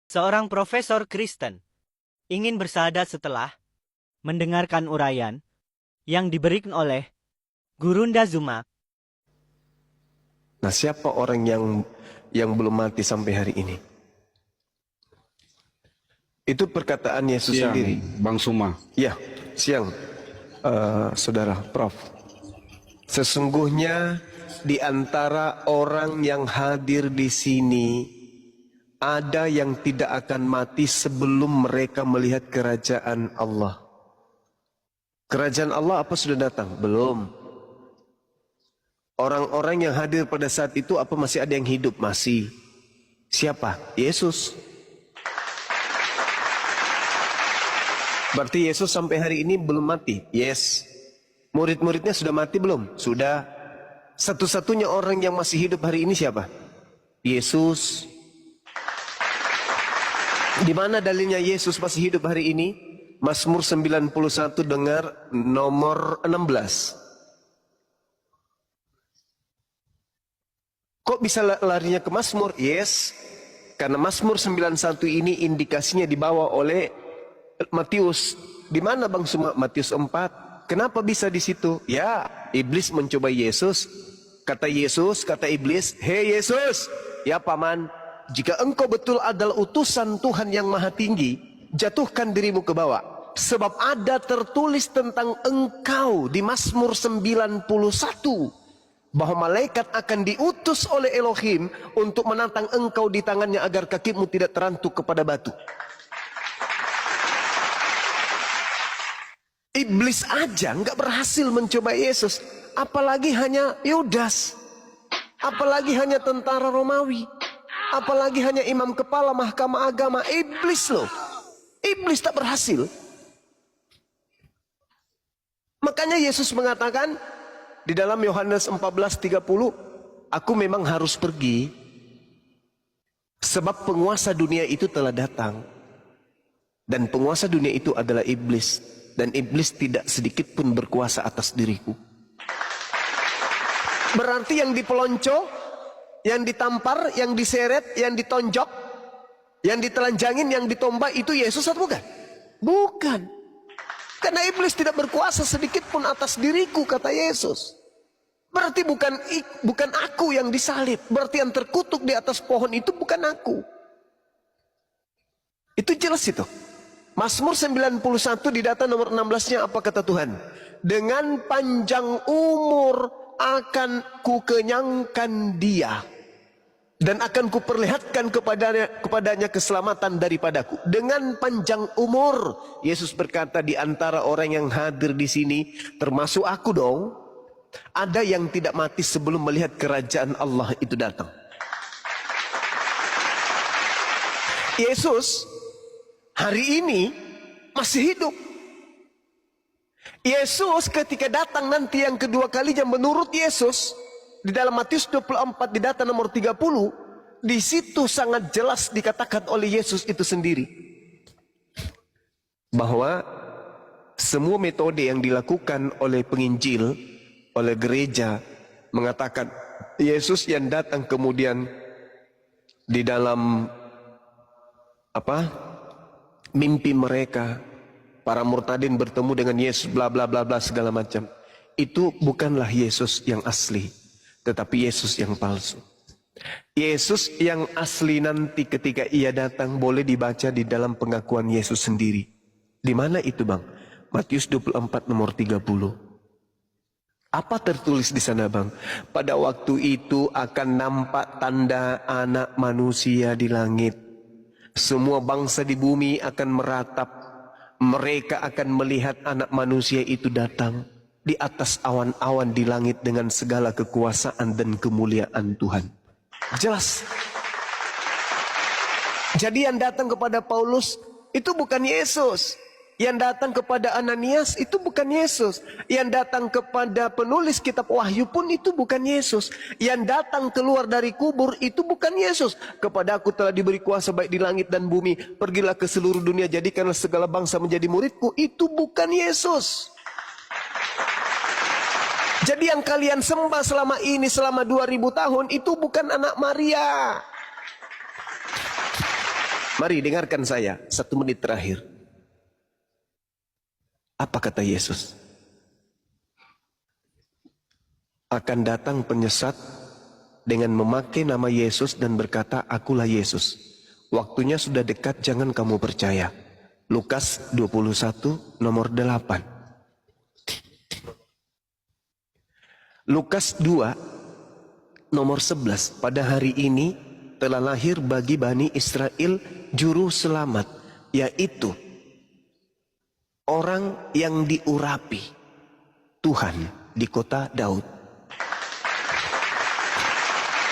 Seorang profesor Kristen ingin bersahadat setelah mendengarkan uraian yang diberikan oleh Gurunda Zuma. Nah, siapa orang yang belum mati sampai hari ini? Itu perkataan Yesus Siang, sendiri. Bang Suma. Ya, siang, saudara Prof. Sesungguhnya di antara orang yang hadir di sini ada yang tidak akan mati sebelum mereka melihat kerajaan Allah. Kerajaan Allah apa sudah datang? Belum. Orang-orang yang hadir pada saat itu apa masih ada yang hidup? Masih. Siapa? Yesus. Berarti Yesus sampai hari ini belum mati? Yes. Murid-muridnya sudah mati belum? Sudah. Satu-satunya orang yang masih hidup hari ini siapa? Yesus. Di mana dalilnya Yesus masih hidup hari ini? Mazmur 91 dengar nomor 16. Kok bisa larinya ke Mazmur? Yes. Karena Mazmur 91 ini indikasinya dibawa oleh Matius. Di mana Bang Suma? Matius 4. Kenapa bisa di situ? Ya, iblis mencoba Yesus. Kata Yesus, kata iblis, "Hei Yesus, ya paman, jika engkau betul adalah utusan Tuhan yang maha tinggi, jatuhkan dirimu ke bawah. Sebab ada tertulis tentang engkau di Mazmur 91. Bahwa malaikat akan diutus oleh Elohim untuk menantang engkau di tangannya agar kakimu tidak terantuk kepada batu." Iblis aja nggak berhasil mencoba Yesus, apalagi hanya Yudas, apalagi hanya tentara Romawi, apalagi hanya imam kepala mahkamah agama. Iblis loh, iblis tak berhasil. Makanya Yesus mengatakan di dalam Yohanes 14:30, aku memang harus pergi sebab penguasa dunia itu telah datang. Dan penguasa dunia itu adalah iblis. Dan iblis tidak sedikit pun berkuasa atas diriku. Berarti yang dipelonco, yang ditampar, yang diseret, yang ditonjok, yang ditelanjangin, yang ditombak itu Yesus atau bukan? Bukan. Karena iblis tidak berkuasa sedikit pun atas diriku, kata Yesus. Berarti bukan aku yang disalib. Berarti yang terkutuk di atas pohon itu bukan aku. Itu jelas itu. Mazmur 91 di data nomor 16-nya apa kata Tuhan? Dengan panjang umur akan kukenyangkan dia. Dan akan kuperlihatkan kepadanya keselamatan daripadaku. Dengan panjang umur. Yesus berkata di antara orang yang hadir di sini, termasuk aku dong. Ada yang tidak mati sebelum melihat kerajaan Allah itu datang. Yesus hari ini masih hidup. Yesus ketika datang nanti yang kedua kalinya menurut Yesus di dalam Matius 24 di data nomor 30, di situ sangat jelas dikatakan oleh Yesus itu sendiri bahwa semua metode yang dilakukan oleh penginjil, oleh gereja mengatakan Yesus yang datang kemudian di dalam mimpi mereka, para murtadin bertemu dengan Yesus, bla bla bla bla segala macam. Itu bukanlah Yesus yang asli, tetapi Yesus yang palsu. Yesus yang asli nanti ketika ia datang boleh dibaca di dalam pengakuan Yesus sendiri. Di mana itu Bang? Matius 24 nomor 30. Apa tertulis di sana Bang? Pada waktu itu akan nampak tanda anak manusia di langit. Semua bangsa di bumi akan meratap. Mereka akan melihat anak manusia itu datang di atas awan-awan di langit dengan segala kekuasaan dan kemuliaan Tuhan. Jelas. Jadi yang datang kepada Paulus itu bukan Yesus. Yang datang kepada Ananias itu bukan Yesus. Yang datang kepada penulis kitab Wahyu pun itu bukan Yesus. Yang datang keluar dari kubur itu bukan Yesus. Kepada aku telah diberi kuasa baik di langit dan bumi. Pergilah ke seluruh dunia, jadikanlah segala bangsa menjadi muridku. Itu bukan Yesus. Jadi yang kalian sembah selama ini, selama 2000 tahun, itu bukan anak Maria. Mari dengarkan saya 1 menit terakhir. Apa kata Yesus? Akan datang penyesat dengan memakai nama Yesus dan berkata, "Akulah Yesus. Waktunya sudah dekat, jangan kamu percaya." Lukas 21 nomor 8. Lukas 2 nomor 11. Pada hari ini telah lahir bagi Bani Israel juru selamat, yaitu orang yang diurapi Tuhan di kota Daud.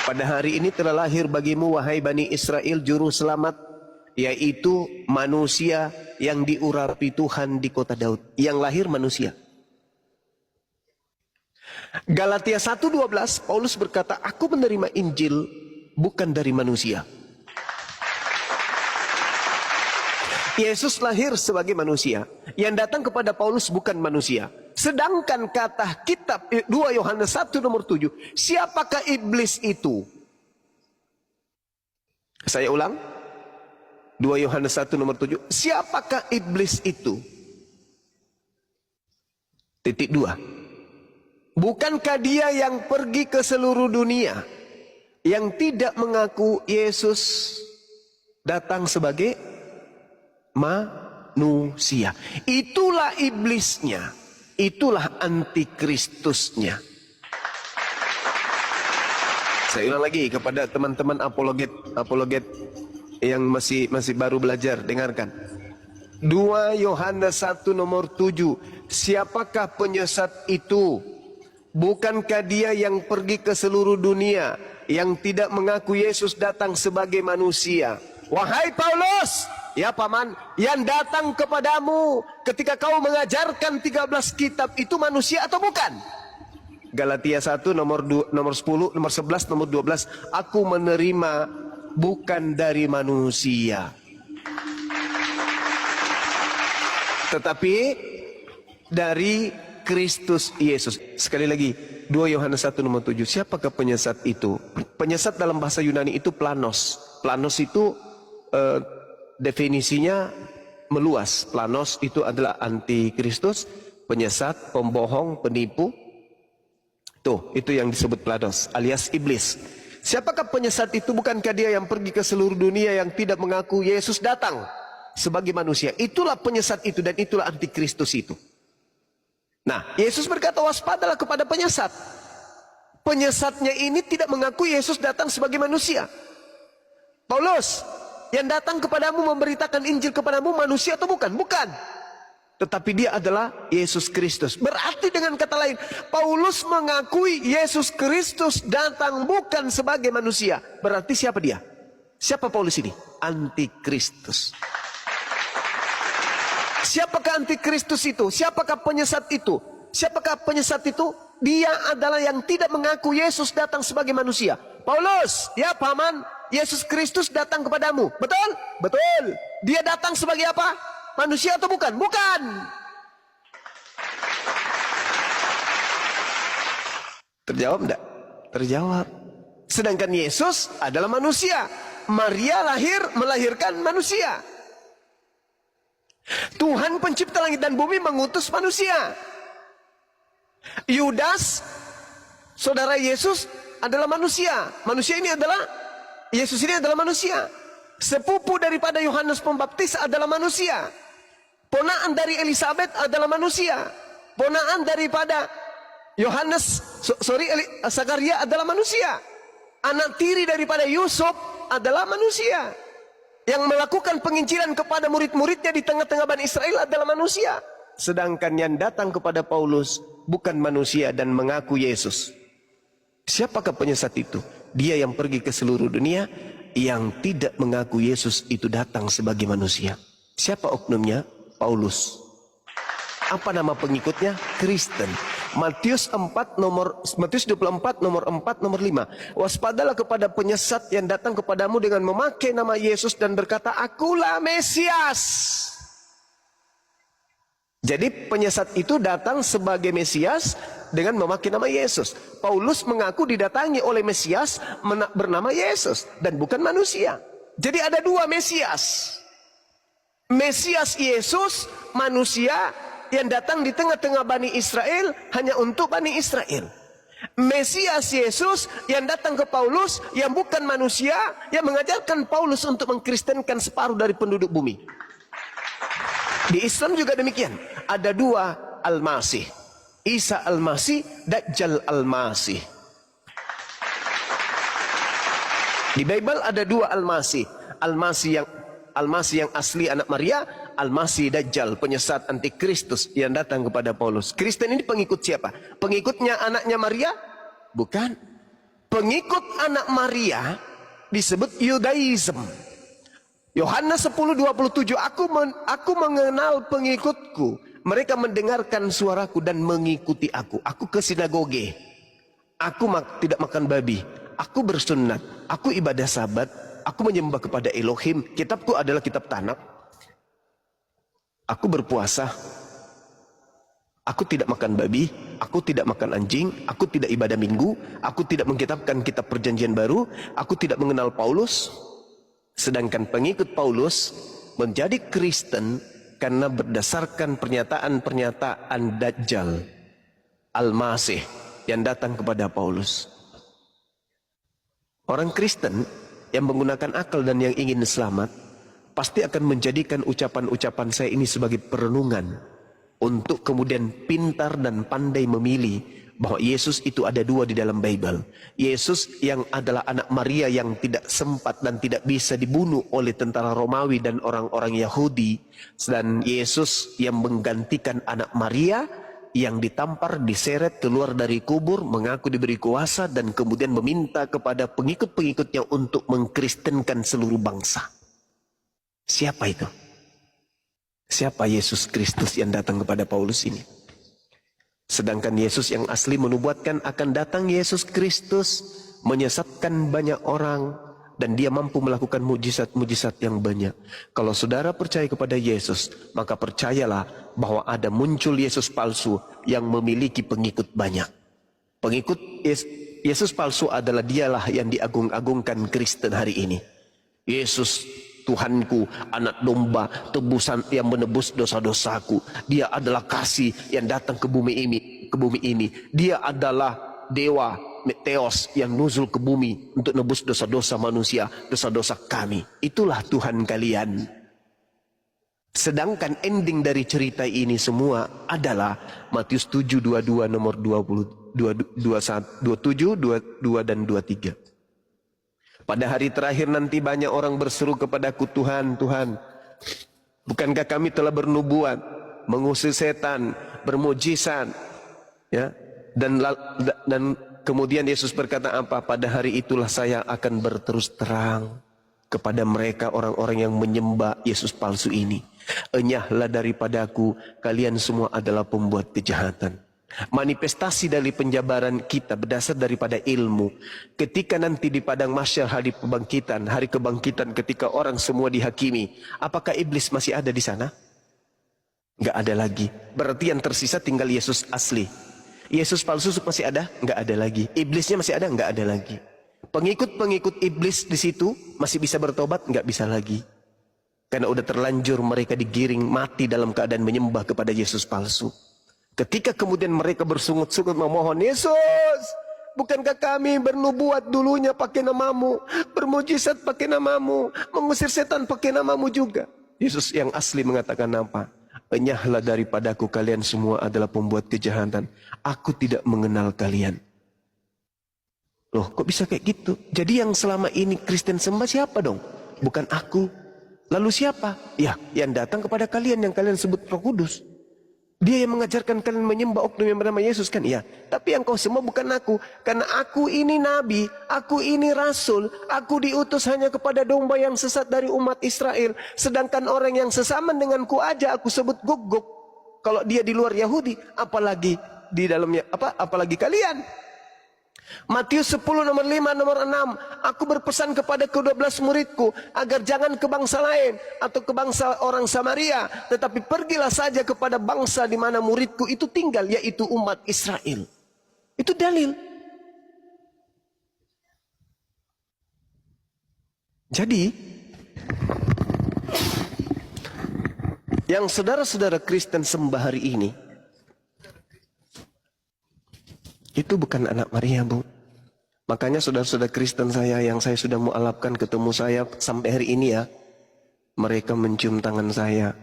Pada hari ini telah lahir bagimu, wahai Bani Israel, juru selamat, yaitu manusia yang diurapi Tuhan di kota Daud. Yang lahir manusia. Galatia 1:12, Paulus berkata, "Aku menerima Injil bukan dari manusia." Yesus lahir sebagai manusia. Yang datang kepada Paulus bukan manusia. Sedangkan kata kitab 2 Yohanes 1 nomor 7, siapakah iblis itu? Saya ulang. 2 Yohanes 1 nomor 7, siapakah iblis itu? Titik 2. Bukankah dia yang pergi ke seluruh dunia, yang tidak mengaku Yesus datang sebagai manusia? Itulah iblisnya, itulah antikristusnya. Saya ulang lagi kepada teman-teman apologet yang masih baru belajar, dengarkan. 2 Yohanes 1 nomor 7, siapakah penyesat itu? Bukankah dia yang pergi ke seluruh dunia, yang tidak mengaku Yesus datang sebagai manusia? Wahai Paulus, ya paman, yang datang kepadamu ketika kau mengajarkan 13 kitab itu manusia atau bukan? Galatia 1 nomor 10, nomor 11, nomor 12, aku menerima bukan dari manusia, tetapi dari Kristus Yesus. Sekali lagi, 2 Yohanes 1 nomor 7, siapakah penyesat itu? Penyesat dalam bahasa Yunani itu planos. Planos itu definisinya meluas. Planos itu adalah antikristus, penyesat, pembohong, penipu. Tuh, itu yang disebut planos, alias iblis. Siapakah penyesat itu? Bukankah dia yang pergi ke seluruh dunia, yang tidak mengaku Yesus datang sebagai manusia? Itulah penyesat itu, dan itulah antikristus itu. Nah, Yesus berkata, waspadalah kepada penyesat. Penyesatnya ini tidak mengaku Yesus datang sebagai manusia. Paulus, yang datang kepadamu memberitakan Injil kepadamu manusia atau bukan? Bukan. Tetapi dia adalah Yesus Kristus. Berarti dengan kata lain, Paulus mengakui Yesus Kristus datang bukan sebagai manusia. Berarti siapa dia? Siapa Paulus ini? Antikristus. Siapakah antikristus itu? Siapakah penyesat itu? Siapakah penyesat itu? Dia adalah yang tidak mengaku Yesus datang sebagai manusia. Paulus, ya paman, Yesus Kristus datang kepadamu. Betul? Betul. Dia datang sebagai apa? Manusia atau bukan? Bukan. Terjawab enggak? Terjawab. Sedangkan Yesus adalah manusia. Maria melahirkan manusia. Tuhan pencipta langit dan bumi mengutus manusia. Yudas, saudara Yesus, adalah manusia. Yesus ini adalah manusia. Sepupu daripada Yohanes Pembaptis adalah manusia. Ponaan dari Elizabeth adalah manusia. Ponaan daripada Zakaria adalah manusia. Anak tiri daripada Yusuf adalah manusia. Yang melakukan penginjilan kepada murid-muridnya di tengah-tengah Bani Israel adalah manusia. Sedangkan yang datang kepada Paulus bukan manusia dan mengaku Yesus. Siapakah penyesat itu? Dia yang pergi ke seluruh dunia, yang tidak mengaku Yesus itu datang sebagai manusia. Siapa oknumnya? Paulus. Apa nama pengikutnya? Kristen. Matius 24 nomor 4 nomor 5. Waspadalah kepada penyesat yang datang kepadamu dengan memakai nama Yesus dan berkata, akulah Mesias. Jadi penyesat itu datang sebagai Mesias dengan memakai nama Yesus. Paulus mengaku didatangi oleh Mesias bernama Yesus dan bukan manusia. Jadi ada dua Mesias. Mesias Yesus, manusia yang datang di tengah-tengah Bani Israel hanya untuk Bani Israel. Mesias Yesus yang datang ke Paulus yang bukan manusia, yang mengajarkan Paulus untuk mengkristenkan separuh dari penduduk bumi. Di Islam juga demikian. Ada dua Al-Masih. Isa Al-Masih, Dajjal Al-Masih. Di Bible ada dua Al-Masih. Al-Masih yang asli anak Maria, Al-Masih Dajjal, penyesat antikristus yang datang kepada Paulus. Kristen ini pengikut siapa? Pengikutnya anaknya Maria? Bukan. Pengikut anak Maria disebut Yudaism. Yohanes 10:27, aku mengenal pengikutku. Mereka mendengarkan suaraku dan mengikuti aku. Aku ke sinagoge. Aku tidak makan babi. Aku bersunat. Aku ibadah sabat. Aku menyembah kepada Elohim. Kitabku adalah kitab Tanakh. Aku berpuasa. Aku tidak makan babi. Aku tidak makan anjing. Aku tidak ibadah minggu. Aku tidak mengkitabkan kitab perjanjian baru. Aku tidak mengenal Paulus. Sedangkan pengikut Paulus menjadi Kristen karena berdasarkan pernyataan-pernyataan Dajjal Al-Masih yang datang kepada Paulus. Orang Kristen yang menggunakan akal dan yang ingin selamat pasti akan menjadikan ucapan-ucapan saya ini sebagai perenungan untuk kemudian pintar dan pandai memilih bahwa Yesus itu ada dua di dalam Bible. Yesus yang adalah anak Maria yang tidak sempat dan tidak bisa dibunuh oleh tentara Romawi dan orang-orang Yahudi, dan Yesus yang menggantikan anak Maria yang ditampar, diseret keluar dari kubur, mengaku diberi kuasa dan kemudian meminta kepada pengikut-pengikutnya untuk mengkristenkan seluruh bangsa. Siapa itu? Siapa Yesus Kristus yang datang kepada Paulus ini? Sedangkan Yesus yang asli menubuatkan akan datang Yesus Kristus menyesatkan banyak orang dan dia mampu melakukan mujizat-mujizat yang banyak. Kalau saudara percaya kepada Yesus, maka percayalah bahwa ada muncul Yesus palsu yang memiliki pengikut banyak. Pengikut Yesus palsu adalah dialah yang diagung-agungkan Kristen hari ini. Yesus Tuhanku, anak domba, tebusan yang menebus dosa-dosaku. Dia adalah kasih yang datang ke bumi ini. Dia adalah dewa Meteos yang nuzul ke bumi untuk nebus dosa-dosa manusia, dosa-dosa kami. Itulah Tuhan kalian. Sedangkan ending dari cerita ini semua adalah Matius 7:22 nomor 20, 27, 22 dan 23. Pada hari terakhir nanti banyak orang berseru kepadaku, Tuhan, Tuhan, bukankah kami telah bernubuat, mengusir setan, bermujizat, ya? Dan kemudian Yesus berkata apa? Pada hari itulah saya akan berterus terang kepada mereka orang-orang yang menyembah Yesus palsu ini. Enyahlah daripadaku, kalian semua adalah pembuat kejahatan. Manifestasi dari penjabaran kita berdasar daripada ilmu. Ketika nanti di padang mahsyar hari kebangkitan ketika orang semua dihakimi, apakah iblis masih ada di sana? Enggak ada lagi. Berarti yang tersisa tinggal Yesus asli. Yesus palsu masih ada? Enggak ada lagi. Iblisnya masih ada? Enggak ada lagi. Pengikut-pengikut iblis di situ masih bisa bertobat? Enggak bisa lagi. Karena udah terlanjur mereka digiring mati dalam keadaan menyembah kepada Yesus palsu. Ketika kemudian mereka bersungut-sungut memohon, Yesus, bukankah kami bernubuat dulunya pakai namamu, bermujizat pakai namamu, mengusir setan pakai namamu juga? Yesus yang asli mengatakan apa? Enyahlah daripadaku, kalian semua adalah pembuat kejahatan. Aku tidak mengenal kalian. Loh, kok bisa kayak gitu? Jadi yang selama ini Kristen sembah siapa dong? Bukan aku. Lalu siapa? Ya, yang datang kepada kalian yang kalian sebut Roh Kudus. Dia yang mengajarkan kalian menyembah oknum yang bernama Yesus kan? Iya. Tapi yang kau sembah bukan aku. Karena aku ini nabi, aku ini rasul, aku diutus hanya kepada domba yang sesat dari umat Israel. Sedangkan orang yang sesama denganku aja aku sebut guguk. Kalau dia di luar Yahudi, apalagi di dalamnya, apalagi kalian. Matius 10 nomor 5 nomor 6, aku berpesan kepada ke-12 muridku agar jangan ke bangsa lain atau ke bangsa orang Samaria, tetapi pergilah saja kepada bangsa di mana muridku itu tinggal, yaitu umat Israel. Itu dalil. Jadi Yang saudara-saudara Kristen sembah hari ini, itu bukan anak Maria, Bu. Makanya saudara-saudara Kristen saya yang saya sudah mualafkan ketemu saya sampai hari ini ya. Mereka mencium tangan saya.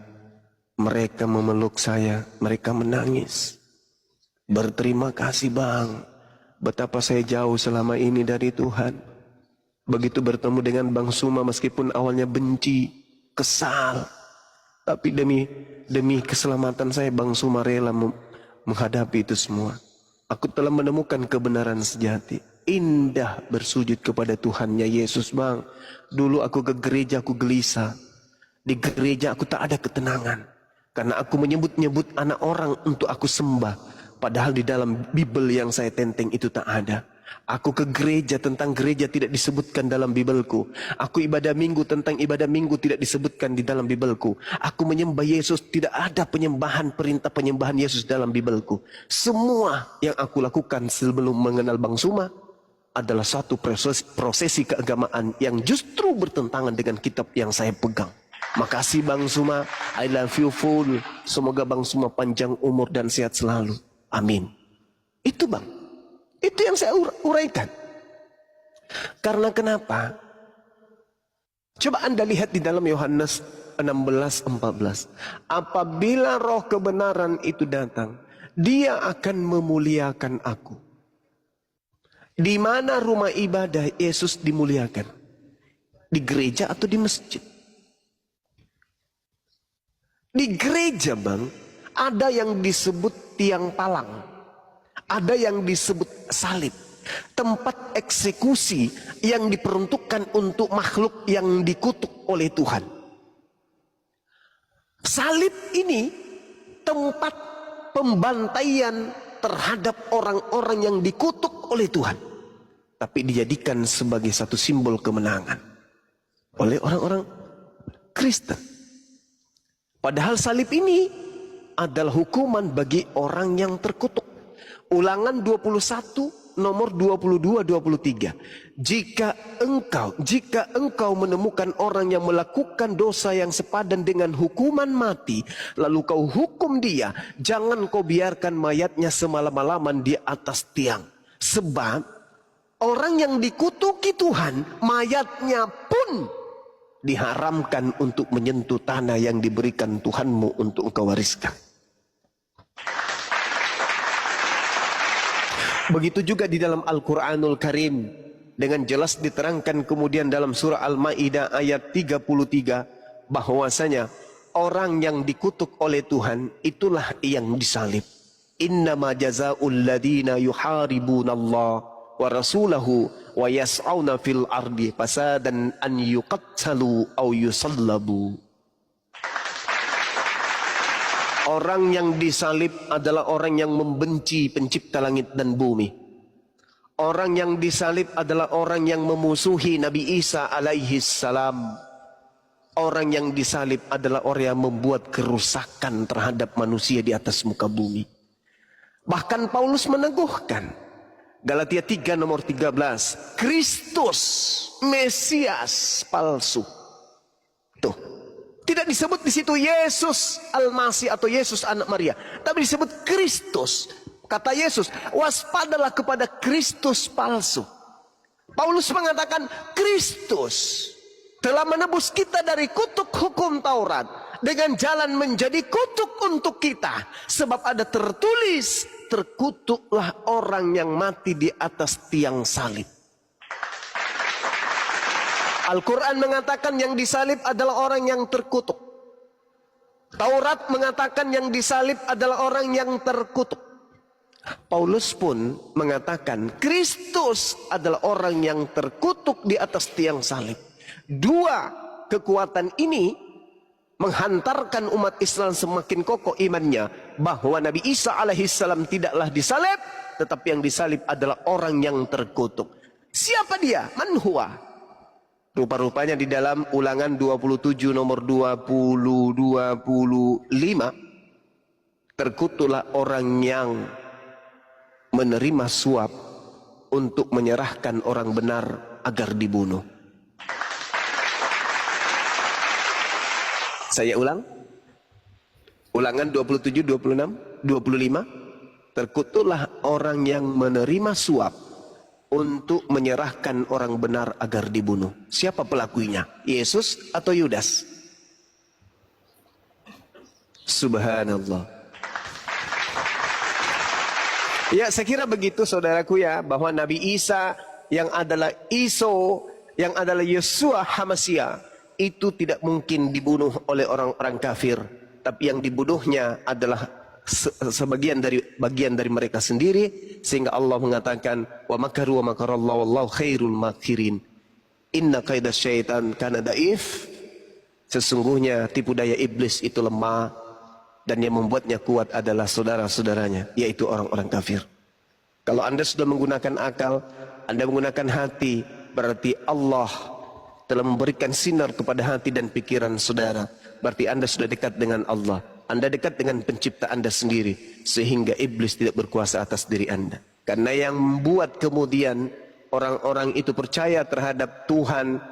Mereka memeluk saya. Mereka menangis. Berterima kasih Bang. Betapa saya jauh selama ini dari Tuhan. Begitu bertemu dengan Bang Suma meskipun awalnya benci, kesal. Tapi demi keselamatan saya Bang Suma rela menghadapi itu semua. Aku telah menemukan kebenaran sejati. Indah bersujud kepada Tuhannya Yesus Bang. Dulu aku ke gereja aku gelisah. Di gereja aku tak ada ketenangan. Karena aku menyebut-nyebut anak orang untuk aku sembah. Padahal di dalam Bible yang saya tenteng itu tak ada. Aku ke gereja, tentang gereja tidak disebutkan dalam Bibelku. Aku ibadah minggu, tentang ibadah minggu tidak disebutkan di dalam Bibelku. Aku menyembah Yesus, tidak ada perintah penyembahan Yesus dalam Bibelku. Semua yang aku lakukan sebelum mengenal Bang Suma adalah satu prosesi keagamaan yang justru bertentangan dengan kitab yang saya pegang. Makasih Bang Suma, I love you full. Semoga Bang Suma panjang umur dan sehat selalu. Amin. Itu Bang, itu yang saya uraikan. Karena kenapa? Coba Anda lihat di dalam Yohanes 16:14. Apabila roh kebenaran itu datang, dia akan memuliakan aku. Di mana rumah ibadah Yesus dimuliakan? Di gereja atau di masjid? Di gereja Bang, ada yang disebut tiang palang. Ada yang disebut salib. Tempat eksekusi yang diperuntukkan untuk makhluk yang dikutuk oleh Tuhan. Salib ini tempat pembantaian terhadap orang-orang yang dikutuk oleh Tuhan. Tapi dijadikan sebagai satu simbol kemenangan oleh orang-orang Kristen. Padahal salib ini adalah hukuman bagi orang yang terkutuk. Ulangan 21 nomor 22-23. Jika engkau menemukan orang yang melakukan dosa yang sepadan dengan hukuman mati, lalu kau hukum dia, jangan kau biarkan mayatnya semalam-malaman di atas tiang. Sebab orang yang dikutuki Tuhan, mayatnya pun diharamkan untuk menyentuh tanah yang diberikan Tuhanmu untuk engkau wariskan. Begitu juga di dalam Al-Quranul Karim. Dengan jelas diterangkan kemudian dalam surah Al-Ma'idah ayat 33. Bahwasanya orang yang dikutuk oleh Tuhan itulah yang disalib. Innama jazaa'ul ladhina yuharibunallah wa rasulahu wa yas'auna fil ardi fasadan an yuqattalu au yusallabu. Orang yang disalib adalah orang yang membenci pencipta langit dan bumi. Orang yang disalib adalah orang yang memusuhi Nabi Isa alaihi salam. Orang yang disalib adalah orang yang membuat kerusakan terhadap manusia di atas muka bumi. Bahkan Paulus meneguhkan Galatia 3 nomor 13, Kristus Mesias palsu. Tuh. Tidak disebut di situ Yesus Al-Masih atau Yesus anak Maria, tapi disebut Kristus. Kata Yesus, waspadalah kepada Kristus palsu. Paulus mengatakan Kristus telah menebus kita dari kutuk hukum Taurat dengan jalan menjadi kutuk untuk kita. Sebab ada tertulis, terkutuklah orang yang mati di atas tiang salib. Al-Quran mengatakan yang disalib adalah orang yang terkutuk. Taurat mengatakan yang disalib adalah orang yang terkutuk. Paulus pun mengatakan Kristus adalah orang yang terkutuk di atas tiang salib. Dua kekuatan ini menghantarkan umat Islam semakin kokoh imannya bahwa Nabi Isa alaihissalam tidaklah disalib, tetapi yang disalib adalah orang yang terkutuk. Siapa dia? Man huwa? Rupa-rupanya di dalam Ulangan 27 nomor 20-25, terkutuklah orang yang menerima suap untuk menyerahkan orang benar agar dibunuh. Saya ulang, Ulangan 27, 26, 25. Terkutuklah orang yang menerima suap untuk menyerahkan orang benar agar dibunuh. Siapa pelakunya? Yesus atau Yudas? Subhanallah. Ya, saya kira begitu saudaraku ya, bahwa Nabi Isa yang adalah Iso, yang adalah Yesua Hamasia, itu tidak mungkin dibunuh oleh orang-orang kafir, tapi yang dibunuhnya adalah sebagian dari bagian dari mereka sendiri, sehingga Allah mengatakan wa makaru wa makarallahu wallahu khairul makirin. Inna kaidah syaitan kana daif. Sesungguhnya tipu daya iblis itu lemah, dan yang membuatnya kuat adalah saudara-saudaranya, yaitu orang-orang kafir. Kalau Anda sudah menggunakan akal, Anda menggunakan hati, berarti Allah telah memberikan sinar kepada hati dan pikiran saudara. Berarti Anda sudah dekat dengan Allah. Anda dekat dengan pencipta Anda sendiri, sehingga iblis tidak berkuasa atas diri Anda. Karena yang membuat kemudian orang-orang itu percaya terhadap Tuhan,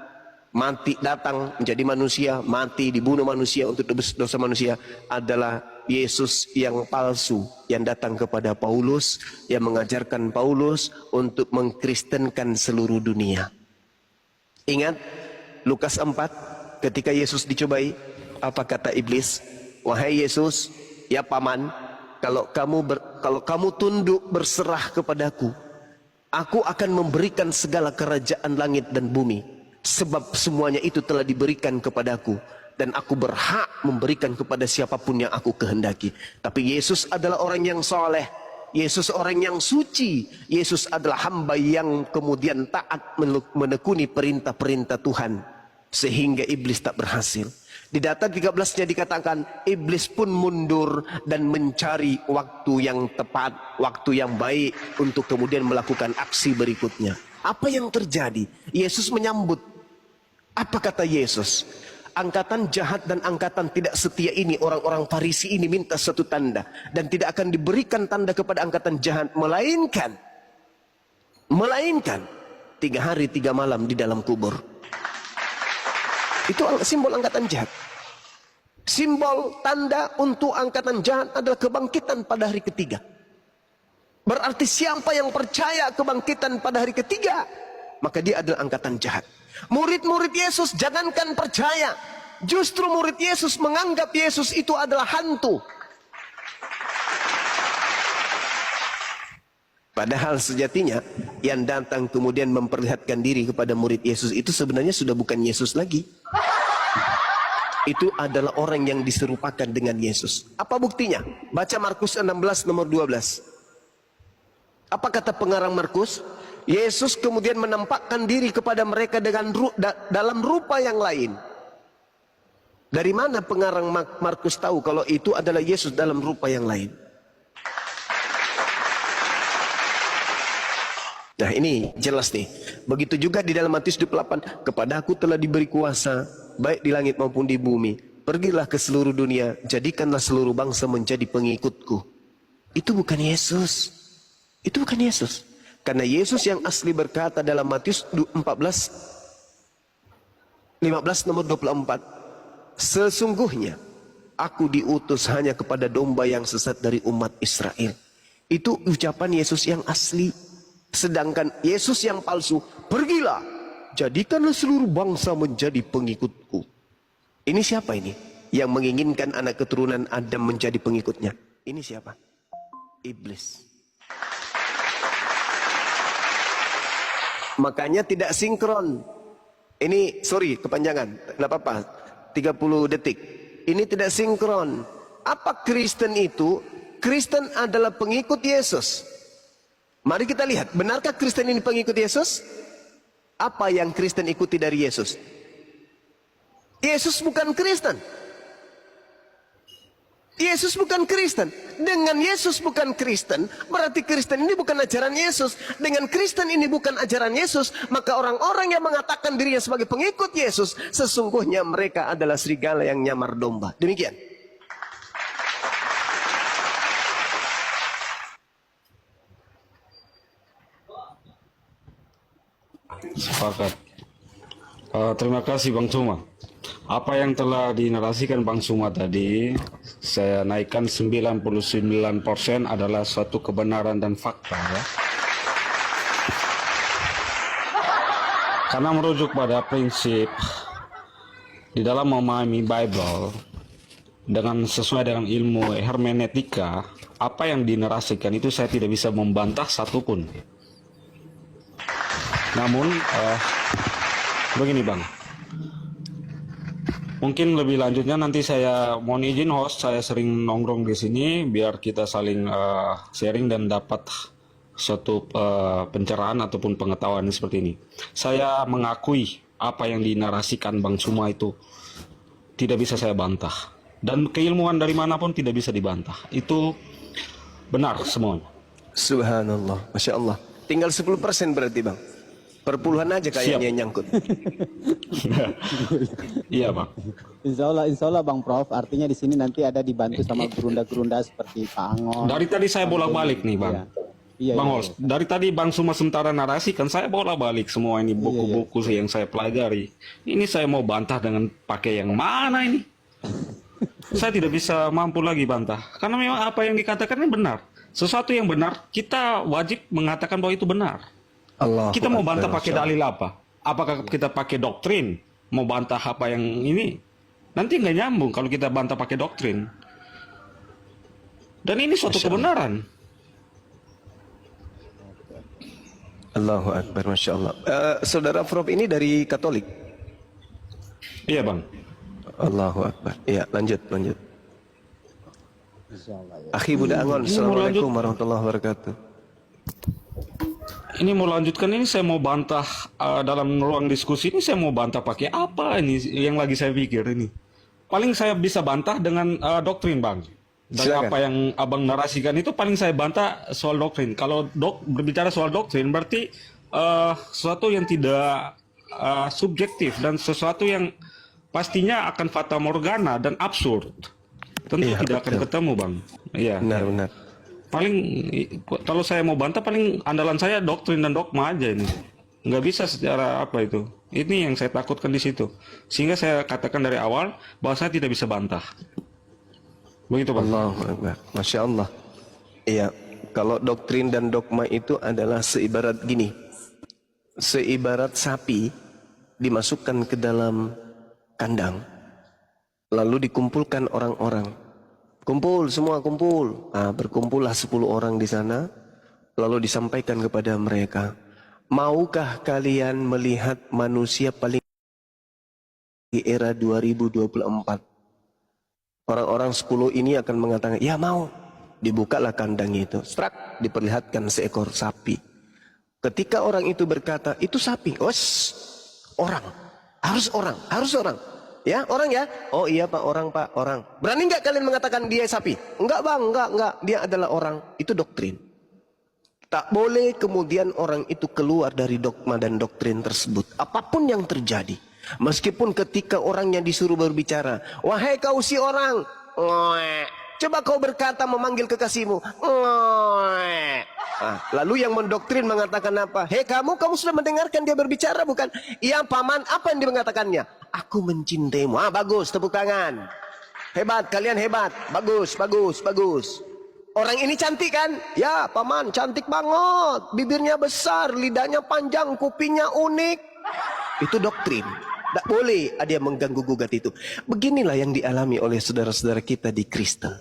mati datang menjadi manusia, mati dibunuh manusia untuk dosa manusia, adalah Yesus yang palsu yang datang kepada Paulus, yang mengajarkan Paulus untuk mengkristenkan seluruh dunia. Ingat Lukas 4, ketika Yesus dicobai, apa kata iblis? Wahai Yesus, ya paman, kalau kamu tunduk berserah kepadaku, aku akan memberikan segala kerajaan langit dan bumi. Sebab semuanya itu telah diberikan kepadaku, dan aku berhak memberikan kepada siapapun yang aku kehendaki. Tapi Yesus adalah orang yang soleh, Yesus orang yang suci, Yesus adalah hamba yang kemudian taat menekuni perintah-perintah Tuhan, sehingga iblis tak berhasil. Di data 13-nya dikatakan iblis pun mundur dan mencari waktu yang tepat, waktu yang baik untuk kemudian melakukan aksi berikutnya. Apa yang terjadi? Yesus menyambut. Apa kata Yesus? Angkatan jahat dan angkatan tidak setia ini, orang-orang Farisi ini minta satu tanda, dan tidak akan diberikan tanda kepada angkatan jahat, melainkan 3 hari 3 malam di dalam kubur. Itu simbol angkatan jahat. Simbol tanda untuk angkatan jahat adalah kebangkitan pada hari ketiga. Berarti siapa yang percaya kebangkitan pada hari ketiga, maka dia adalah angkatan jahat. Murid-murid Yesus jangankan percaya, justru murid Yesus menganggap Yesus itu adalah hantu. Padahal sejatinya yang datang kemudian memperlihatkan diri kepada murid Yesus itu sebenarnya sudah bukan Yesus lagi. Itu adalah orang yang diserupakan dengan Yesus. Apa buktinya? Baca Markus 16 nomor 12. Apa kata pengarang Markus? Yesus kemudian menampakkan diri kepada mereka dengan dalam rupa yang lain. Dari mana pengarang Markus tahu kalau itu adalah Yesus dalam rupa yang lain? Nah, ini jelas nih. Begitu juga di dalam Matius 28, kepada aku telah diberi kuasa baik di langit maupun di bumi. Pergilah ke seluruh dunia, jadikanlah seluruh bangsa menjadi pengikutku. Itu bukan Yesus. Itu bukan Yesus. Karena Yesus yang asli berkata dalam Matius 15 nomor 24, sesungguhnya aku diutus hanya kepada domba yang sesat dari umat Israel. Itu ucapan Yesus yang asli. Sedangkan Yesus yang palsu, pergilah, jadikanlah seluruh bangsa menjadi pengikutku. Ini siapa ini? Yang menginginkan anak keturunan Adam menjadi pengikutnya. Ini siapa? Iblis. Makanya tidak sinkron. Ini, sorry, kepanjangan. Tidak apa-apa. 30 detik. Ini tidak sinkron. Apa Kristen itu? Kristen adalah pengikut Yesus. Mari kita lihat. Benarkah Kristen ini pengikut Yesus? Apa yang Kristen ikuti dari Yesus? Yesus bukan Kristen. Yesus bukan Kristen. Dengan Yesus bukan Kristen, berarti Kristen ini bukan ajaran Yesus. Dengan Kristen ini bukan ajaran Yesus, maka orang-orang yang mengatakan dirinya sebagai pengikut Yesus, sesungguhnya mereka adalah serigala yang nyamar domba. Demikian. Sepakat. Terima kasih Bang Cuma. Apa yang telah dinarasikan Bang Suma tadi, saya naikkan 99% adalah suatu kebenaran dan fakta ya. Karena merujuk pada prinsip di dalam memahami Bible dengan sesuai dengan ilmu hermeneutika, apa yang dinarasikan itu saya tidak bisa membantah satupun. Namun begini Bang, mungkin lebih lanjutnya nanti saya mohon izin host, saya sering nongkrong di sini biar kita saling sharing dan dapat suatu pencerahan ataupun pengetahuan seperti ini. Saya mengakui apa yang dinarasikan Bang Suma itu tidak bisa saya bantah. Dan keilmuan dari manapun tidak bisa dibantah. Itu benar semuanya. Subhanallah, Masya Allah. Tinggal 10% berarti Bang. Perpuluhan aja kayaknya yang nyangkut. Iya Bang. Insya Allah Bang Prof. Artinya di sini nanti ada dibantu sama gerunda-gerunda seperti Pak Angon. Dari tadi saya bolak-balik nih Bang. Iya, Bang iya, Hols, dari tadi Bang Suma sementara narasi kan saya bolak-balik semua ini buku-buku yang saya pelajari. Ini saya mau bantah dengan pakai yang mana ini? Saya tidak bisa mampu lagi bantah. Karena memang apa yang dikatakan ini benar. Sesuatu yang benar, kita wajib mengatakan bahwa itu benar. Allah. Kita mau bantah pakai dalil apa? Apakah kita pakai doktrin? Mau bantah apa yang ini? Nanti nggak nyambung kalau kita bantah pakai doktrin. Dan ini suatu kebenaran. Allahu Akbar, Masya Allah. Saudara Prof ini dari Katolik? Iya Bang. Allahu Akbar. Iya, lanjut. Insyaallah ya. Akhi Buddha Angon, Assalamualaikum warahmatullahi wabarakatuh. Ini mau lanjutkan, ini saya mau bantah dalam ruang diskusi ini, saya mau bantah pakai apa ini yang lagi saya pikir ini. Paling saya bisa bantah dengan doktrin Bang. Dari Silakan. apa yang Abang narasikan itu paling saya bantah soal doktrin. Kalau berbicara soal doktrin berarti sesuatu yang tidak subjektif dan sesuatu yang pastinya akan fata morgana dan absurd. Tentu Iya, tidak akan betul. ketemu Bang. Iya. Benar. Paling kalau saya mau bantah paling andalan saya doktrin dan dogma aja ini. Nggak bisa secara apa itu. Ini yang saya takutkan di situ. Sehingga saya katakan dari awal bahwa saya tidak bisa bantah. Begitu Bang. Allahu Akbar, Masya Allah. Iya, kalau doktrin dan dogma itu adalah seibarat gini. Seibarat sapi dimasukkan ke dalam kandang. Lalu dikumpulkan orang-orang. Kumpul, semua kumpul. Nah, berkumpullah 10 orang di sana. Lalu disampaikan kepada mereka, maukah kalian melihat manusia paling di era 2024? Orang-orang 10 ini akan mengatakan, ya mau. Dibukalah kandang itu. Strak, diperlihatkan seekor sapi. Ketika orang itu berkata, itu sapi. Orang. Harus orang. Ya, orang ya? Oh iya Pak, orang. Berani nggak kalian mengatakan dia sapi? Enggak Bang, enggak. Dia adalah orang. Itu doktrin. Tak boleh kemudian orang itu keluar dari dogma dan doktrin tersebut. Apapun yang terjadi. Meskipun ketika orangnya disuruh berbicara, wahai kau si orang, coba kau berkata memanggil kekasihmu. Lalu yang mendoktrin mengatakan apa? Hei kamu sudah mendengarkan dia berbicara bukan? Iya paman, apa yang dia mengatakannya? Aku mencintaimu. Bagus, tepuk tangan. Hebat, kalian hebat. Bagus. Orang ini cantik kan? Ya paman, cantik banget. Bibirnya besar, lidahnya panjang, kupingnya unik. Itu doktrin. Tidak boleh ada yang mengganggu gugat itu. Beginilah yang dialami oleh saudara-saudara kita di Kristen.